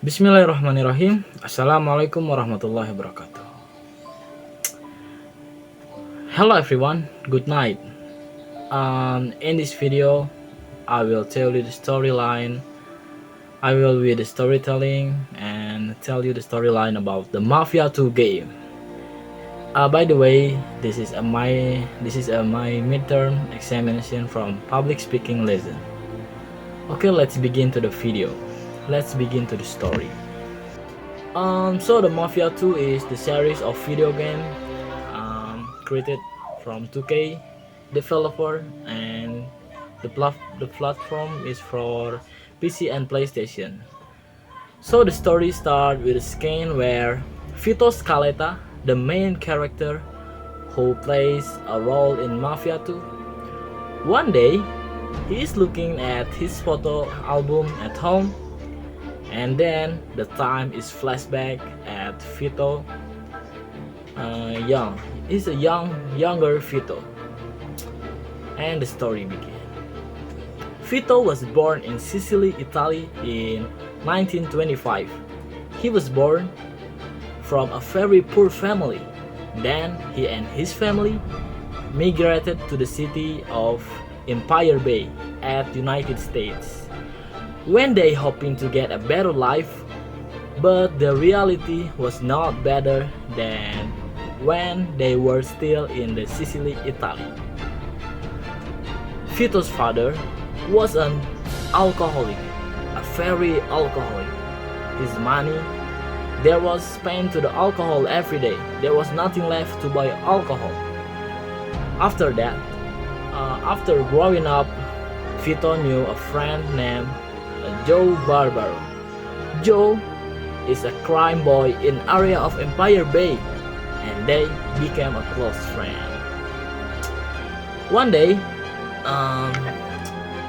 Bismillahirrahmanirrahim. Assalamualaikum warahmatullahi wabarakatuh. Hello everyone, good night. In this video, I will tell you the storyline. I will be the storytelling and tell you the storyline about the Mafia 2 game. By the way, this is my midterm examination from public speaking lesson. Okay, let's begin to the video. Let's begin to the story. So the Mafia 2 is the series of video game created from 2K developer, and the platform is for PC and PlayStation. So the story starts with a scene where Vito Scaletta, the main character who plays a role in Mafia 2, one day he is looking at his photo album at home, and then the time is flashback at Vito. He's a younger Vito, and the story begins. Vito was born in Sicily, Italy in 1925. He was born from a very poor family. Then he and his family migrated to the city of Empire Bay at United States, when they hoping to get a better life, but the reality was not better than when they were still in the Sicily, Italy. Vito's father was an alcoholic, a very alcoholic. His money there was spent to the alcohol every day. There was nothing left to buy alcohol. After that, after growing up, Vito knew a friend named Joe Barbaro. Joe is a crime boy in area of Empire Bay, and they became a close friend. One day,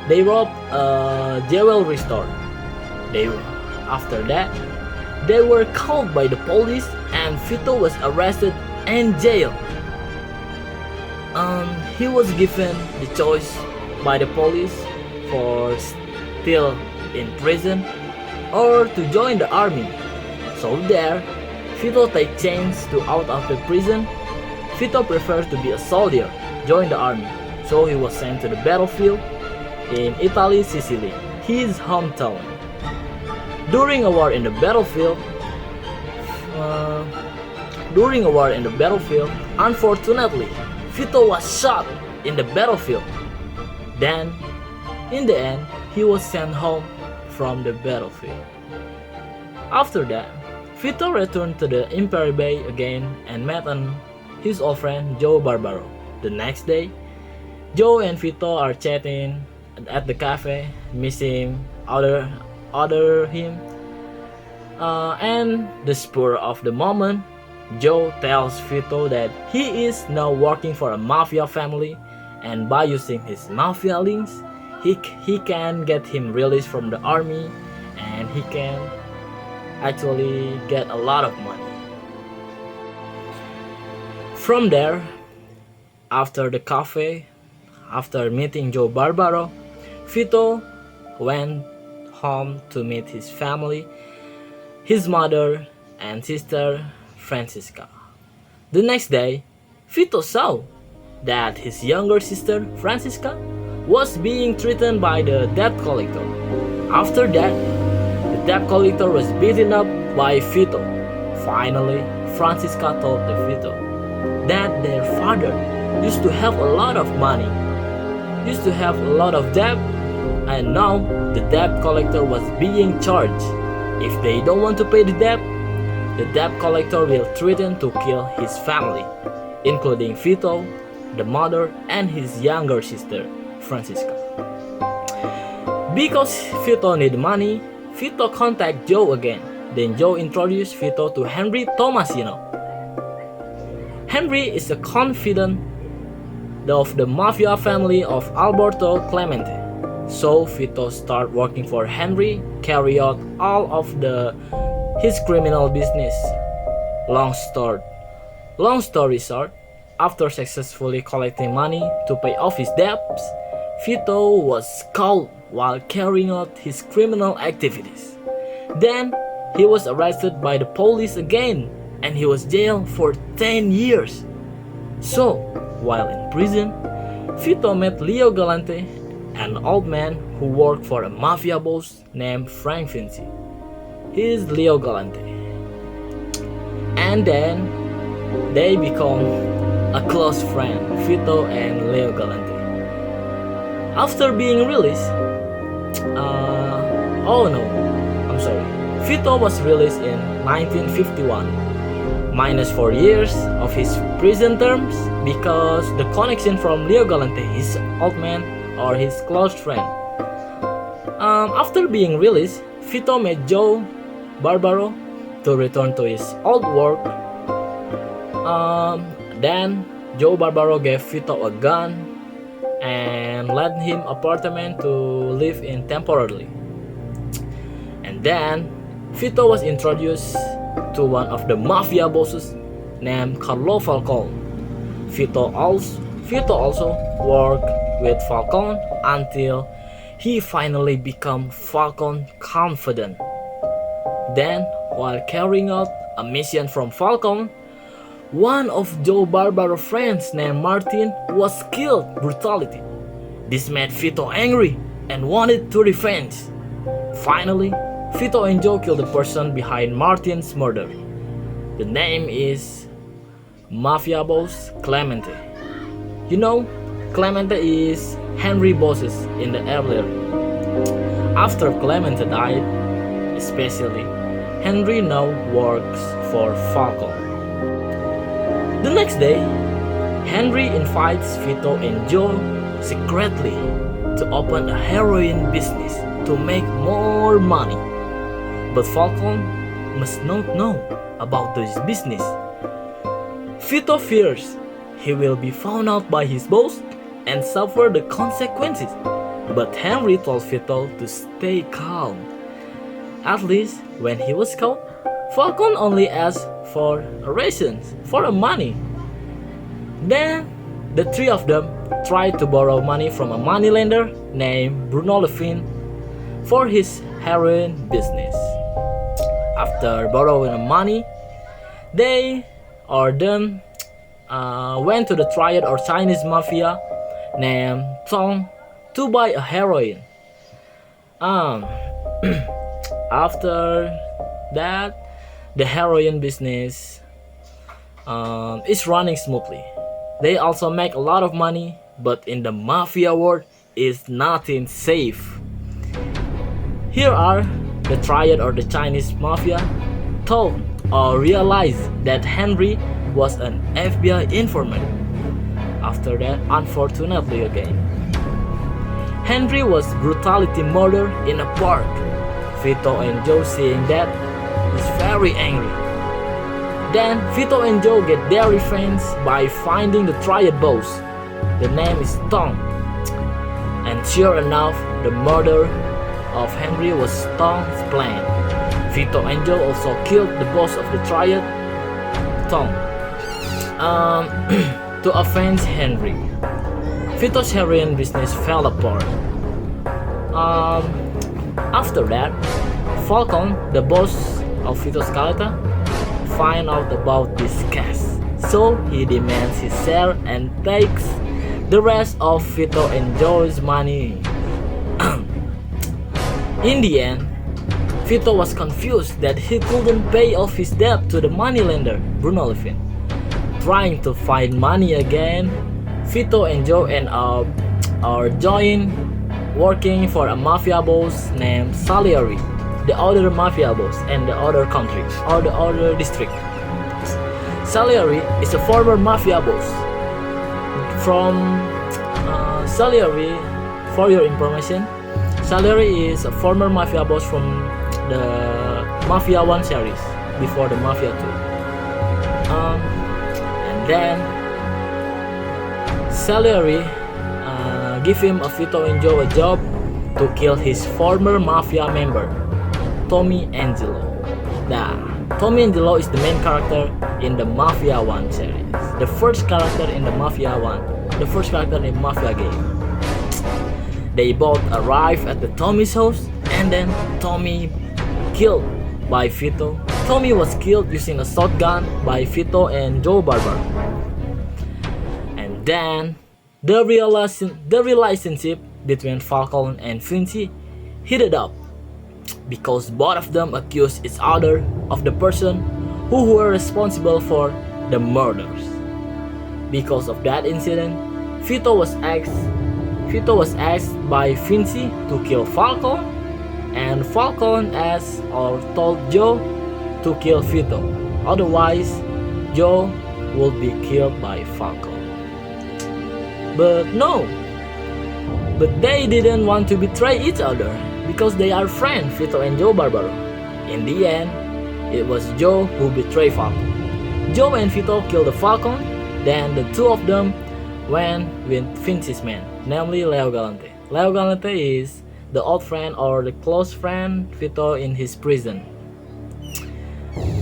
they robbed a jewelry store. After that, they were caught by the police, and Vito was arrested and jailed. He was given the choice by the police for still in prison or to join the army. So there, Vito take chance to out of the prison. Vito preferred to be a soldier, join the army. So he was sent to the battlefield in Italy, Sicily, his hometown. During a war in the battlefield, unfortunately, Vito was shot in the battlefield. Then, in the end, he was sent home from the battlefield. After that, Vito returned to the Empire Bay again and met his old friend Joe Barbaro. The next day, Joe and Vito are chatting at the cafe, missing other him. And the spur of the moment, Joe tells Vito that he is now working for a mafia family, and by using his mafia links, he can get him released from the army, and he can actually get a lot of money. From there, after the cafe, after meeting Joe Barbaro, Vito went home to meet his family, his mother and sister Francisca. The next day, Vito saw that his younger sister Francisca was being threatened by the debt collector. After that, the debt collector was beaten up by Vito. Finally, Francisca told Vito that their father used to have a lot of money, used to have a lot of debt, and now the debt collector was being charged. If they don't want to pay the debt collector will threaten to kill his family, including Vito, the mother, and his younger sister, Francisca. Because Vito needed money, Vito contacted Joe again. Then Joe introduced Vito to Henry Tomasino. Henry is a confidant of the mafia family of Alberto Clemente. So Vito started working for Henry, carry out all of his criminal business. Long story short, after successfully collecting money to pay off his debts, Vito was caught while carrying out his criminal activities. Then he was arrested by the police again and he was jailed for 10 years. So, while in prison, Vito met Leo Galante, an old man who worked for a mafia boss named Frank Vinci. He is Leo Galante. And then they become a close friend, Vito and Leo Galante. After being released, Vito was released in 1951, minus 4 years of his prison terms because the connection from Leo Galante, his old man or his close friend. After being released, Vito met Joe Barbaro to return to his old work. Then Joe Barbaro gave Vito a gun and lent him apartment to live in temporarily. And then Vito was introduced to one of the mafia bosses named Carlo Falcone. Vito also worked with Falcone until he finally became Falcone confident. Then, while carrying out a mission from Falcone, one of Joe Barbaro's friends named Martin was killed brutally. This made Vito angry and wanted to revenge. Finally, Vito and Joe killed the person behind Martin's murder. The name is Mafia boss Clemente. You know, Clemente is Henry bosses in the earlier. After Clemente died, especially, Henry now works for Falcone. The next day, Henry invites Vito and Joe secretly to open a heroin business to make more money. But Falcone must not know about this business. Vito fears he will be found out by his boss and suffer the consequences. But Henry told Vito to stay calm. At least when he was caught, Falcone only asked for rations, for money. Then the three of them tried to borrow money from a moneylender named Bruno Levin for his heroin business. After borrowing the money, they went to the triad or Chinese mafia named Tong to buy a heroin. After that, the heroin business is running smoothly. They also make a lot of money, but in the mafia world is nothing safe. Here are the triad or the Chinese mafia told or realized that Henry was an FBI informant. After that, unfortunately again, Henry was brutally murdered in a park. Vito and Joe seeing that is very angry. Then Vito and Joe get their revenge by finding the triad boss. The name is Tong. And sure enough, the murder of Henry was Tong's plan. Vito and Joe also killed the boss of the triad, Tong, to avenge Henry. Vito's heroin business fell apart. After that, Falcone, the boss of Vito's Caleta, find out about this case. So he demands his share and takes the rest of Vito and Joe's money. In the end, Vito was confused that he couldn't pay off his debt to the moneylender, Bruno Levin. Trying to find money again, Vito and Joe end up join working for a mafia boss named Salieri, the other mafia boss in the other country or the other district. Salieri is a former mafia boss. From Salieri, for your information, Salieri is a former mafia boss from the Mafia 1 series before the Mafia 2. And then Salieri give him a Vito and Joe a job to kill his former mafia member, Tommy Angelo. Tommy Angelo is the main character in the Mafia 1 series. The first character in the Mafia 1. The first character in the Mafia game. They both arrive at the Tommy's house and then Tommy killed by Vito. Tommy was killed using a shotgun by Vito and Joe Barbaro. And then the relationship between Falcon and Vinci heated up because both of them accused each other of the person who were responsible for the murders. Because of that incident, Vito was asked by Vinci to kill Falcon, and Falcon asked or told Joe to kill Vito. Otherwise, Joe would be killed by Falcon. But no, they didn't want to betray each other because they are friends, Vito and Joe Barbaro. In the end, it was Joe who betrayed Falcon. Joe and Vito killed the Falcon, then the two of them went with Vinci's man, namely Leo Galante. Leo Galante is the old friend or the close friend Vito in his prison.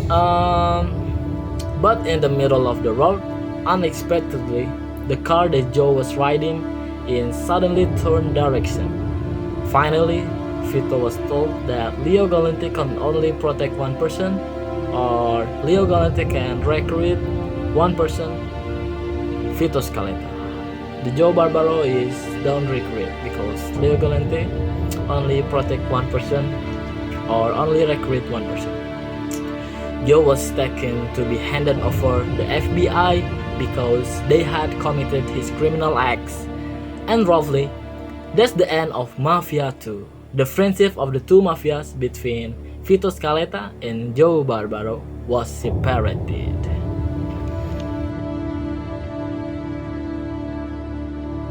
But in the middle of the road, unexpectedly, the car that Joe was riding in suddenly turned direction. Finally, Vito was told that Leo Galante can only protect one person, or Leo Galante can recruit one person, Vito Scaletta. The Joe Barbaro is don't recruit because Leo Galante only protect one person or only recruit one person. Joe was taken to be handed over the FBI because they had committed his criminal acts. And roughly, that's the end of Mafia 2. The friendship of the two mafias between Vito Scaletta and Joe Barbaro was separated.